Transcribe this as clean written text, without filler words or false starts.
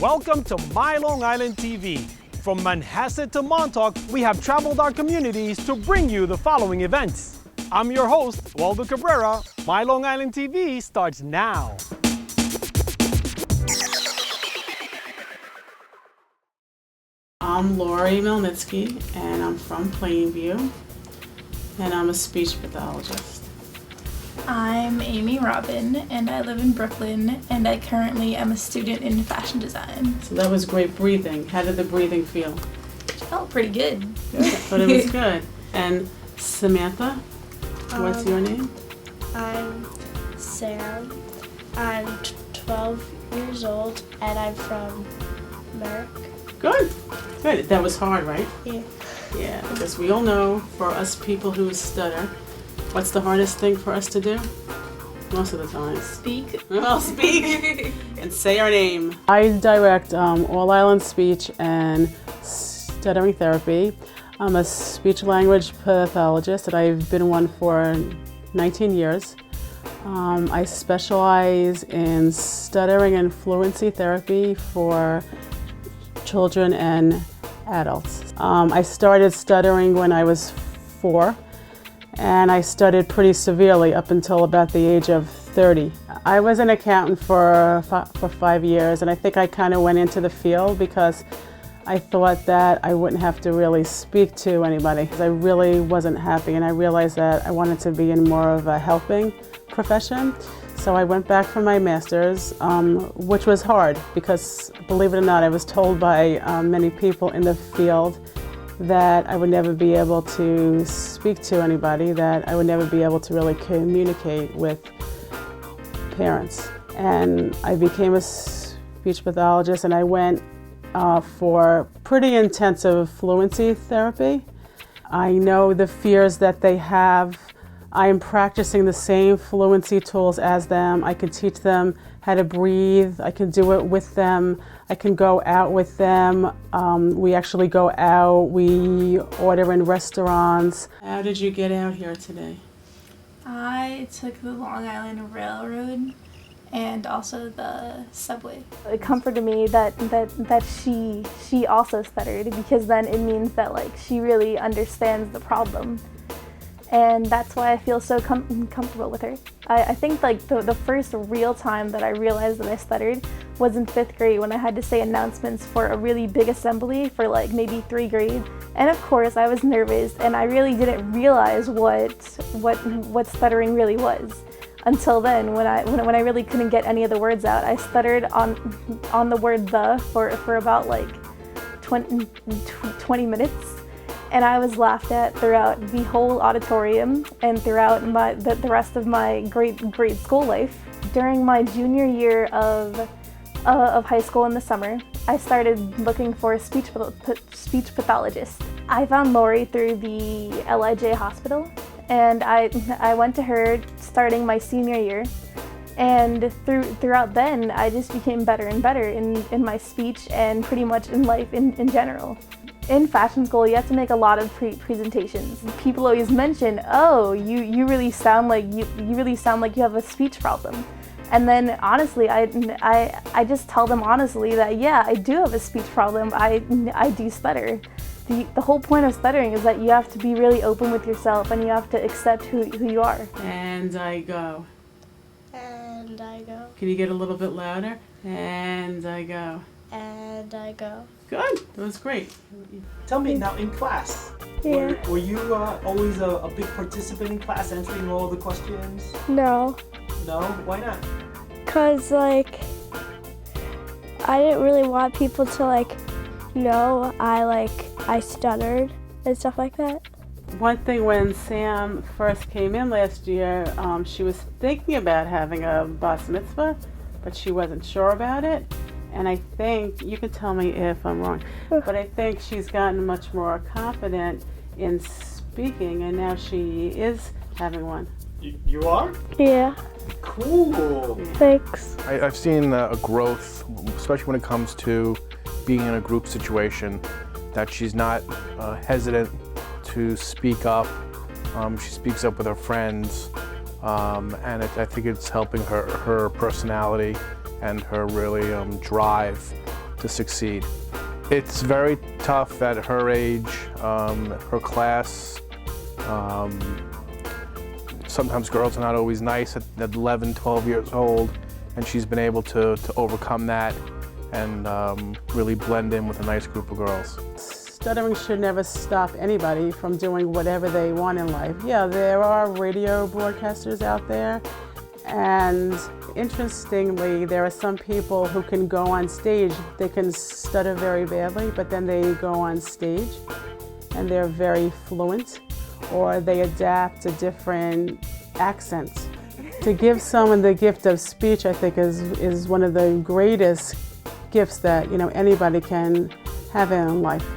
Welcome to MyLITV. From Manhasset to Montauk, we have traveled our communities to bring you the following events. I'm your host, Waldo Cabrera. MyLITV starts now. I'm Lori Melnitsky, and I'm from Plainview, and I'm a speech pathologist. I'm Amy Robin, and I live in Brooklyn, and I currently am a student in fashion design. So that was great breathing. How did the breathing feel? It felt pretty good. But it was good. And Samantha, what's your name? I'm Sam. I'm 12 years old, and I'm from America. Good. Good. That was hard, right? Yeah. Yeah, because we all know, for us people who stutter, what's the hardest thing for us to do? Most of the time. Speak. Well, speak and say our name. I direct All Island Speech and Stuttering Therapy. I'm a speech language pathologist, and I've been one for 19 years. I specialize in stuttering and fluency therapy for children and adults. I started stuttering when I was 4. And I stuttered pretty severely up until about the age of 30. I was an accountant for 5 years, and I think I kind of went into the field because I thought that I wouldn't have to really speak to anybody, because I really wasn't happy, and I realized that I wanted to be in more of a helping profession. So I went back for my master's, which was hard because, believe it or not, I was told by many people in the field that I would never be able to speak to anybody, that I would never be able to really communicate with parents. And I became a speech pathologist, and I went for pretty intensive fluency therapy. I know the fears that they have. I am practicing the same fluency tools as them. I can teach them how to breathe. I can do it with them. I can go out with them. We actually go out. We order in restaurants. How did you get out here today? I took the Long Island Railroad and also the subway. It comforted me that she also stuttered, because then it means that she really understands the problem. And that's why I feel so comfortable with her. I think the first real time that I realized that I stuttered was in 5th grade, when I had to say announcements for a really big assembly for maybe 3 grades. And of course I was nervous, and I really didn't realize what stuttering really was until then, when I really couldn't get any of the words out. I stuttered on the word "the" for about 20 minutes. And I was laughed at throughout the whole auditorium and throughout the rest of my grade school life. During my junior year of high school in the summer, I started looking for a speech pathologist. I found Lori through the LIJ hospital, and I went to her starting my senior year. And throughout then, I just became better and better in my speech and pretty much in life in general. In fashion school, you have to make a lot of presentations. People always mention, "Oh, you really sound like you have a speech problem." And then honestly, I just tell them honestly that yeah, I do have a speech problem. I do stutter. The whole point of stuttering is that you have to be really open with yourself, and you have to accept who you are. And I go. And I go. Can you get a little bit louder? And I go. And I go. Good. That was great. Tell me now, in class, Yeah. were you always a big participant in class, answering all the questions? No, No? Why not? 'cause I didn't really want people to know I stuttered and stuff like that. One thing, when Sam first came in last year, she was thinking about having a bas mitzvah, but she wasn't sure about it. And I think, you can tell me if I'm wrong, but I think she's gotten much more confident in speaking, and now she is having one. You are? Yeah. Cool. Thanks. I've seen a growth, especially when it comes to being in a group situation, that she's not hesitant to speak up. She speaks up with her friends, and I think it's helping her personality and her really drive to succeed. It's very tough at her age, her class. Sometimes girls are not always nice at 11, 12 years old, and she's been able to overcome that and really blend in with a nice group of girls. Stuttering should never stop anybody from doing whatever they want in life. Yeah, there are radio broadcasters out there, and interestingly, there are some people who can go on stage. They can stutter very badly, but then they go on stage and they're very fluent, or they adapt a different accent. To give someone the gift of speech, I think, is one of the greatest gifts that anybody can have in life.